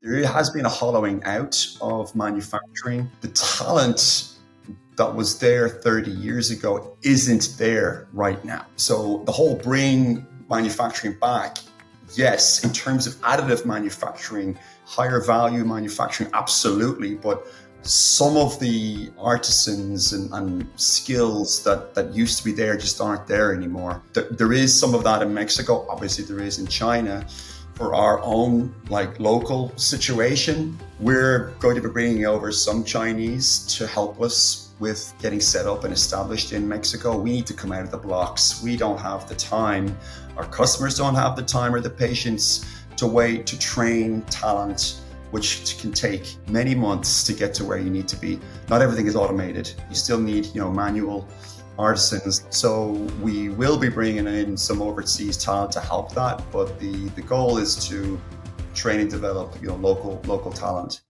There has been a hollowing out of manufacturing. The talent that was there 30 years ago isn't there right now. So the whole bring manufacturing back, yes, in terms of additive manufacturing, higher value manufacturing, absolutely. But some of the artisans and skills that used to be there just aren't there anymore. There is some of that in Mexico. Obviously, there is in China. For our own local situation, we're going to be bringing over some Chinese to help us with getting set up and established in Mexico. We need to come out of the blocks. We don't have the time. Our customers don't have the time or the patience to wait to train talent, which can take many months to get to where you need to be. Not everything is automated. You still need, manual artisans. So we will be bringing in some overseas talent to help that, but the goal is to train and develop, local talent.